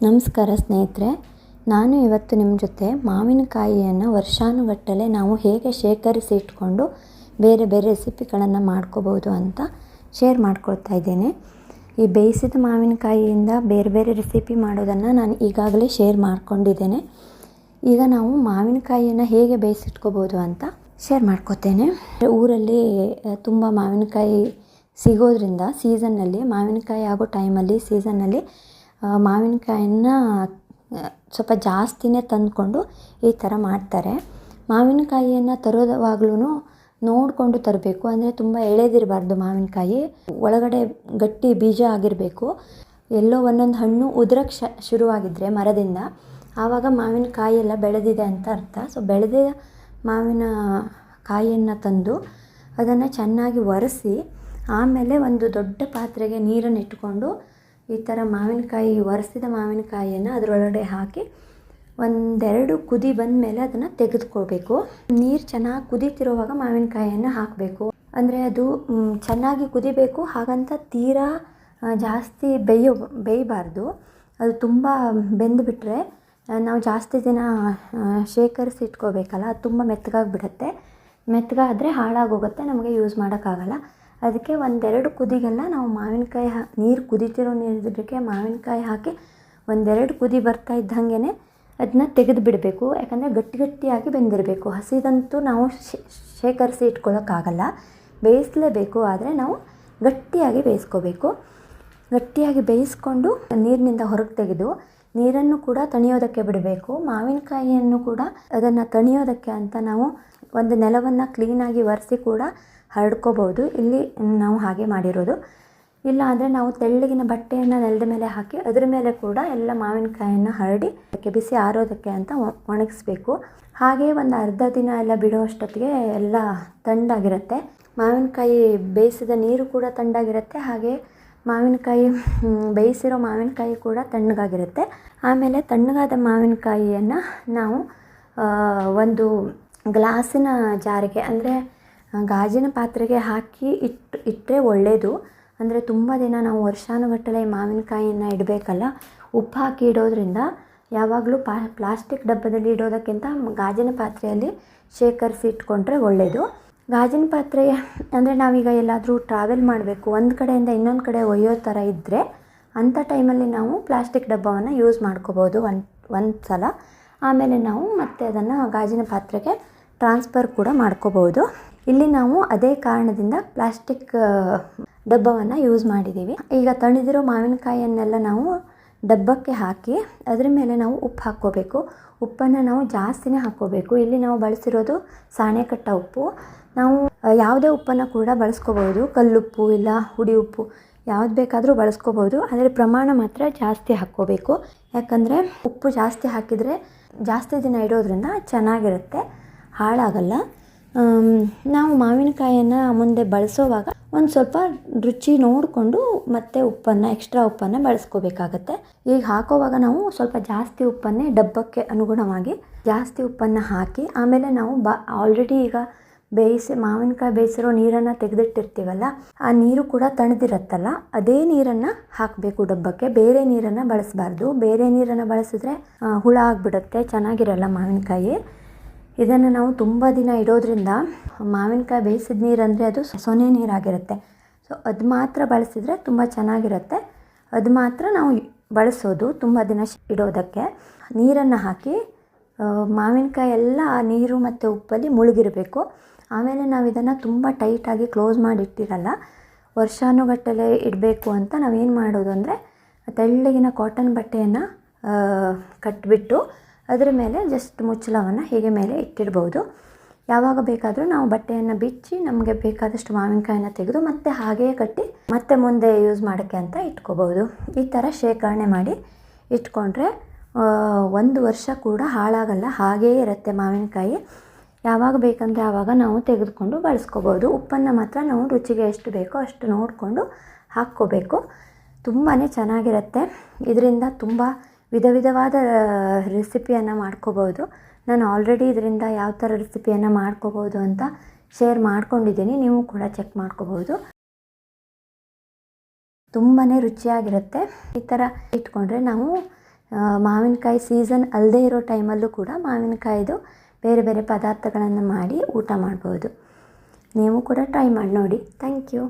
ನಮಸ್ಕಾರ ಸ್ನೇಹಿತರೆ, ನಾನು ಇವತ್ತು ನಿಮ್ಮ ಜೊತೆ ಮಾವಿನಕಾಯಿಯನ್ನು ವರ್ಷಾನುಗಟ್ಟಲೆ ನಾವು ಹೇಗೆ ಶೇಖರಿಸಿ ಇಟ್ಕೊಂಡು ಬೇರೆ ಬೇರೆ ರೆಸಿಪಿಗಳನ್ನು ಮಾಡ್ಕೋಬೋದು ಅಂತ ಶೇರ್ ಮಾಡ್ಕೊಳ್ತಾ ಇದ್ದೇನೆ. ಈ ಬೇಯಿಸಿದ ಮಾವಿನಕಾಯಿಯಿಂದ ಬೇರೆ ಬೇರೆ ರೆಸಿಪಿ ಮಾಡೋದನ್ನು ನಾನು ಈಗಾಗಲೇ ಶೇರ್ ಮಾಡ್ಕೊಂಡಿದ್ದೇನೆ. ಈಗ ನಾವು ಮಾವಿನಕಾಯಿಯನ್ನು ಹೇಗೆ ಬೇಯಿಸಿಟ್ಕೋಬೋದು ಅಂತ ಶೇರ್ ಮಾಡ್ಕೋತೇನೆ. ಊರಲ್ಲಿ ತುಂಬ ಮಾವಿನಕಾಯಿ ಸಿಗೋದ್ರಿಂದ ಸೀಸನ್ನಲ್ಲಿ ಮಾವಿನಕಾಯಿ ಆಗೋ ಟೈಮಲ್ಲಿ ಸೀಸನ್ನಲ್ಲಿ ಮಾವಿನಕಾಯಿನ ಸ್ವಲ್ಪ ಜಾಸ್ತಿನೇ ತಂದುಕೊಂಡು ಈ ಥರ ಮಾಡ್ತಾರೆ. ಮಾವಿನಕಾಯಿಯನ್ನು ತರೋದವಾಗ್ಲೂ ನೋಡಿಕೊಂಡು ತರಬೇಕು. ಅಂದರೆ ತುಂಬ ಎಳೆದಿರಬಾರ್ದು. ಮಾವಿನಕಾಯಿ ಒಳಗಡೆ ಗಟ್ಟಿ ಬೀಜ ಆಗಿರಬೇಕು. ಎಲ್ಲೋ ಒಂದೊಂದು ಹಣ್ಣು ಉದುರಕ್ಕೆ ಶುರುವಾಗಿದ್ದರೆ ಮರದಿಂದ, ಆವಾಗ ಮಾವಿನಕಾಯಿ ಎಲ್ಲ ಬೆಳೆದಿದೆ ಅಂತ ಅರ್ಥ. ಸೊ ಬೆಳೆದ ಮಾವಿನ ಕಾಯಿಯನ್ನು ತಂದು ಅದನ್ನು ಚೆನ್ನಾಗಿ ಒರೆಸಿ ಆಮೇಲೆ ಒಂದು ದೊಡ್ಡ ಪಾತ್ರೆಗೆ ನೀರನ್ನು ಇಟ್ಕೊಂಡು ಈ ಥರ ಮಾವಿನಕಾಯಿ ಒರೆಸಿದ ಮಾವಿನಕಾಯಿಯನ್ನು ಅದರೊಳಗಡೆ ಹಾಕಿ ಒಂದೆರಡು ಕುದಿ ಬಂದ ಮೇಲೆ ಅದನ್ನು ತೆಗೆದುಕೋಬೇಕು. ನೀರು ಚೆನ್ನಾಗಿ ಕುದೀತಿರುವಾಗ ಮಾವಿನಕಾಯಿಯನ್ನು ಹಾಕಬೇಕು. ಅಂದರೆ ಅದು ಚೆನ್ನಾಗಿ ಕುದಿಬೇಕು. ಹಾಗಂತ ತೀರಾ ಜಾಸ್ತಿ ಬೇಯಬಾರ್ದು. ಅದು ತುಂಬ ಬೆಂದುಬಿಟ್ರೆ ನಾವು ಜಾಸ್ತಿ ದಿನ ಶೇಖರಿಸಿ ಇಟ್ಕೋಬೇಕಲ್ಲ, ಅದು ತುಂಬ ಮೆತ್ತಗಾಗಿಬಿಡುತ್ತೆ. ಮೆತ್ತಗಾದರೆ ಹಾಳಾಗೋಗುತ್ತೆ, ನಮಗೆ ಯೂಸ್ ಮಾಡೋಕ್ಕಾಗಲ್ಲ. ಅದಕ್ಕೆ ಒಂದೆರಡು ಕುದಿಗೆಲ್ಲ ನಾವು ಮಾವಿನಕಾಯಿ ನೀರು ಕುದೀತಿರೋ ನೀರಿಗೆ ಮಾವಿನಕಾಯಿ ಹಾಕಿ ಒಂದೆರಡು ಕುದಿ ಬರ್ತಾ ಇದ್ದಂಗೆ ಅದನ್ನ ತೆಗೆದು ಬಿಡಬೇಕು. ಯಾಕಂದರೆ ಗಟ್ಟಿಯಾಗಿ ಬೆಂದಿರಬೇಕು. ಹಸಿದಂತೂ ನಾವು ಶೇಖರಿಸಿ ಇಟ್ಕೊಳ್ಳೋಕ್ಕಾಗಲ್ಲ, ಬೇಯಿಸಲೇಬೇಕು. ಆದರೆ ನಾವು ಗಟ್ಟಿಯಾಗಿ ಬೇಯಿಸ್ಕೋಬೇಕು. ಗಟ್ಟಿಯಾಗಿ ಬೇಯಿಸ್ಕೊಂಡು ನೀರಿನಿಂದ ಹೊರಗೆ ತೆಗೆದು ನೀರನ್ನು ಕೂಡ ತಣಿಯೋದಕ್ಕೆ ಬಿಡಬೇಕು. ಮಾವಿನಕಾಯಿಯನ್ನು ಕೂಡ ಅದನ್ನು ತಣಿಯೋದಕ್ಕೆ ಅಂತ ನಾವು ಒಂದು ನೆಲವನ್ನು ಕ್ಲೀನಾಗಿ ಒರೆಸಿ ಕೂಡ ಹರಡ್ಕೋಬೋದು. ಇಲ್ಲಿ ನಾವು ಹಾಗೆ ಮಾಡಿರೋದು. ಇಲ್ಲ ಅಂದರೆ ನಾವು ತೆಳ್ಳಗಿನ ಬಟ್ಟೆಯನ್ನು ನೆಲದ ಮೇಲೆ ಹಾಕಿ ಅದರ ಮೇಲೆ ಕೂಡ ಎಲ್ಲ ಮಾವಿನಕಾಯಿಯನ್ನು ಹರಡಿ ಅದಕ್ಕೆ ಬಿಸಿ ಆರೋದಕ್ಕೆ ಅಂತ ಒಣಗಿಸ್ಬೇಕು. ಹಾಗೆ ಒಂದು ಅರ್ಧ ದಿನ ಎಲ್ಲ ಬಿಡೋ ಅಷ್ಟೊತ್ತಿಗೆ ಎಲ್ಲ ತಣ್ಣಗಾಗಿರುತ್ತೆ. ಮಾವಿನಕಾಯಿ ಬೇಯಿಸಿದ ನೀರು ಕೂಡ ತಣ್ಣಗಾಗಿರುತ್ತೆ. ಹಾಗೆ ಮಾವಿನಕಾಯಿ ಬೇಯಿಸಿರೋ ಮಾವಿನಕಾಯಿ ಕೂಡ ತಣ್ಣಗಾಗಿರುತ್ತೆ. ಆಮೇಲೆ ತಣ್ಣಗಾದ ಮಾವಿನಕಾಯಿಯನ್ನು ನಾವು ಒಂದು ಗ್ಲಾಸಿನ ಜಾರಿಗೆ, ಅಂದರೆ ಗಾಜಿನ ಪಾತ್ರೆಗೆ ಹಾಕಿ ಇಟ್ಟರೆ ಒಳ್ಳೆಯದು. ಅಂದರೆ ತುಂಬ ದಿನ ನಾವು ವರ್ಷಾನುಗಟ್ಟಲೆ ಮಾವಿನಕಾಯಿಯನ್ನು ಇಡಬೇಕಲ್ಲ. ಉಪ್ಪು ಹಾಕಿ ಇಡೋದ್ರಿಂದ ಯಾವಾಗಲೂ ಪ್ಲಾಸ್ಟಿಕ್ ಡಬ್ಬದಲ್ಲಿ ಇಡೋದಕ್ಕಿಂತ ಗಾಜಿನ ಪಾತ್ರೆಯಲ್ಲಿ ಶೇಖರಿಸಿ ಇಟ್ಕೊಂಡ್ರೆ ಒಳ್ಳೆಯದು. ಗಾಜಿನ ಪಾತ್ರೆ ಅಂದರೆ ನಾವೀಗ ಎಲ್ಲಾದರೂ ಟ್ರಾವೆಲ್ ಮಾಡಬೇಕು, ಒಂದು ಕಡೆಯಿಂದ ಇನ್ನೊಂದು ಕಡೆ ಒಯ್ಯೋ ಥರ ಇದ್ದರೆ ಅಂಥ ಟೈಮಲ್ಲಿ ನಾವು ಪ್ಲಾಸ್ಟಿಕ್ ಡಬ್ಬವನ್ನು ಯೂಸ್ ಮಾಡ್ಕೋಬೋದು ಒಂದು ಸಲ. ಆಮೇಲೆ ನಾವು ಮತ್ತೆ ಅದನ್ನು ಗಾಜಿನ ಪಾತ್ರೆಗೆ ಟ್ರಾನ್ಸ್ಫರ್ ಕೂಡ ಮಾಡ್ಕೋಬೋದು. ಇಲ್ಲಿ ನಾವು ಅದೇ ಕಾರಣದಿಂದ ಪ್ಲಾಸ್ಟಿಕ್ ಡಬ್ಬವನ್ನು ಯೂಸ್ ಮಾಡಿದ್ದೀವಿ. ಈಗ ತಣಿದಿರೋ ಮಾವಿನಕಾಯಿಯನ್ನೆಲ್ಲ ನಾವು ಡಬ್ಬಕ್ಕೆ ಹಾಕಿ ಅದರ ಮೇಲೆ ನಾವು ಉಪ್ಪು ಹಾಕ್ಕೋಬೇಕು. ಉಪ್ಪನ್ನು ನಾವು ಜಾಸ್ತಿನೇ ಹಾಕ್ಕೋಬೇಕು. ಇಲ್ಲಿ ನಾವು ಬಳಸಿರೋದು ಸಾಣೆಕಟ್ಟ ಉಪ್ಪು. ನಾವು ಯಾವುದೇ ಉಪ್ಪನ್ನು ಕೂಡ ಬಳಸ್ಕೋಬೋದು. ಕಲ್ಲುಪ್ಪು ಇಲ್ಲ ಹುಡಿ ಉಪ್ಪು ಯಾವ್ದು ಬೇಕಾದರೂ ಬಳಸ್ಕೋಬೋದು. ಆದರೆ ಪ್ರಮಾಣ ಮಾತ್ರ ಜಾಸ್ತಿ ಹಾಕ್ಕೋಬೇಕು. ಯಾಕಂದರೆ ಉಪ್ಪು ಜಾಸ್ತಿ ಹಾಕಿದರೆ ಜಾಸ್ತಿ ದಿನ ಇಡೋದ್ರಿಂದ ಚೆನ್ನಾಗಿರುತ್ತೆ, ಹಾಳಾಗಲ್ಲ. ನಾವು ಮಾವಿನಕಾಯಿಯನ್ನು ಮುಂದೆ ಬಳಸೋವಾಗ ಒಂದು ಸ್ವಲ್ಪ ರುಚಿ ನೋಡಿಕೊಂಡು ಮತ್ತೆ ಎಕ್ಸ್ಟ್ರಾ ಉಪ್ಪನ್ನು ಬಳಸ್ಕೋಬೇಕಾಗತ್ತೆ. ಈಗ ಹಾಕೋವಾಗ ನಾವು ಸ್ವಲ್ಪ ಜಾಸ್ತಿ ಉಪ್ಪನ್ನೇ ಡಬ್ಬಕ್ಕೆ ಅನುಗುಣವಾಗಿ ಜಾಸ್ತಿ ಉಪ್ಪನ್ನು ಹಾಕಿ ಆಮೇಲೆ ನಾವು ಆಲ್ರೆಡಿ ಈಗ ಮಾವಿನಕಾಯಿ ಬೇಯಿಸಿರೋ ನೀರನ್ನು ತೆಗೆದಿಟ್ಟಿರ್ತೀವಲ್ಲ, ಆ ನೀರು ಕೂಡ ತಣ್ಣದಿರತ್ತಲ್ಲ, ಅದೇ ನೀರನ್ನು ಹಾಕಬೇಕು ಡಬ್ಬಕ್ಕೆ. ಬೇರೆ ನೀರನ್ನು ಬಳಸಬಾರ್ದು. ಬೇರೆ ನೀರನ್ನು ಬಳಸಿದ್ರೆ ಹುಳ ಆಗಿಬಿಡುತ್ತೆ, ಚೆನ್ನಾಗಿರಲ್ಲ ಮಾವಿನಕಾಯಿ. ಇದನ್ನು ನಾವು ತುಂಬ ದಿನ ಇಡೋದ್ರಿಂದ ಮಾವಿನಕಾಯಿ ಬೇಯಿಸಿದ ನೀರು ಅಂದರೆ ಅದು ಸೊನೆ ನೀರಾಗಿರುತ್ತೆ. ಸೊ ಅದು ಮಾತ್ರ ಬಳಸಿದರೆ ತುಂಬ ಚೆನ್ನಾಗಿರುತ್ತೆ. ಅದು ಮಾತ್ರ ನಾವು ಬಳಸೋದು ತುಂಬ ದಿನ ಇಡೋದಕ್ಕೆ. ನೀರನ್ನು ಹಾಕಿ ಮಾವಿನಕಾಯಿ ಎಲ್ಲ ಆ ನೀರು ಮತ್ತು ಉಪ್ಪಲ್ಲಿ ಮುಳುಗಿರಬೇಕು. ಆಮೇಲೆ ನಾವು ಇದನ್ನು ತುಂಬ ಟೈಟಾಗಿ ಕ್ಲೋಸ್ ಮಾಡಿ ಇಟ್ಟಿರಲ್ಲ. ವರ್ಷಾನುಗಟ್ಟಲೆ ಇಡಬೇಕು ಅಂತ ನಾವೇನು ಮಾಡೋದು ಅಂದರೆ ತೆಳ್ಳಗಿನ ಕಾಟನ್ ಬಟ್ಟೆಯನ್ನು ಕಟ್ಟಿಬಿಟ್ಟು ಅದರ ಮೇಲೆ ಜಸ್ಟ್ ಮುಚ್ಚಳವನ್ನು ಹೀಗೆ ಮೇಲೆ ಇಟ್ಟಿರ್ಬೋದು. ಯಾವಾಗ ಬೇಕಾದರೂ ನಾವು ಬಟ್ಟೆಯನ್ನು ಬಿಚ್ಚಿ ನಮಗೆ ಬೇಕಾದಷ್ಟು ಮಾವಿನಕಾಯಿನ ತೆಗೆದು ಮತ್ತೆ ಹಾಗೆಯೇ ಕಟ್ಟಿ ಮತ್ತೆ ಮುಂದೆ ಯೂಸ್ ಮಾಡೋಕ್ಕೆ ಅಂತ ಇಟ್ಕೋಬೋದು. ಈ ಥರ ಶೇಖರಣೆ ಮಾಡಿ ಇಟ್ಕೊಂಡ್ರೆ 1 ವರ್ಷ ಕೂಡ ಹಾಳಾಗಲ್ಲ, ಹಾಗೇ ಇರುತ್ತೆ ಮಾವಿನಕಾಯಿ. ಯಾವಾಗ ಬೇಕಂದರೆ ಆವಾಗ ನಾವು ತೆಗೆದುಕೊಂಡು ಬಳಸ್ಕೋಬೋದು. ಉಪ್ಪನ್ನು ಮಾತ್ರ ನಾವು ರುಚಿಗೆ ಎಷ್ಟು ಬೇಕೋ ಅಷ್ಟು ನೋಡಿಕೊಂಡು ಹಾಕ್ಕೋಬೇಕು. ತುಂಬಾ ಚೆನ್ನಾಗಿರುತ್ತೆ. ಇದರಿಂದ ತುಂಬ ವಿಧವಾದ ರೆಸಿಪಿಯನ್ನು ಮಾಡ್ಕೋಬೋದು. ನಾನು ಆಲ್ರೆಡಿ ಇದರಿಂದ ಯಾವ ಥರ ರೆಸಿಪಿಯನ್ನು ಮಾಡ್ಕೋಬೋದು ಅಂತ ಶೇರ್ ಮಾಡ್ಕೊಂಡಿದ್ದೀನಿ. ನೀವು ಕೂಡ ಚೆಕ್ ಮಾಡ್ಕೋಬೋದು. ತುಂಬಾ ರುಚಿಯಾಗಿರುತ್ತೆ. ಈ ಥರ ಇಟ್ಕೊಂಡ್ರೆ ನಾವು ಮಾವಿನಕಾಯಿ ಸೀಸನ್ ಅಲ್ಲದೇ ಇರೋ ಟೈಮಲ್ಲೂ ಕೂಡ ಮಾವಿನಕಾಯಿದು ಬೇರೆ ಬೇರೆ ಪದಾರ್ಥಗಳನ್ನು ಮಾಡಿ ಊಟ ಮಾಡ್ಬೋದು. ನೀವು ಕೂಡ ಟ್ರೈ ಮಾಡಿ ನೋಡಿ. Thank you.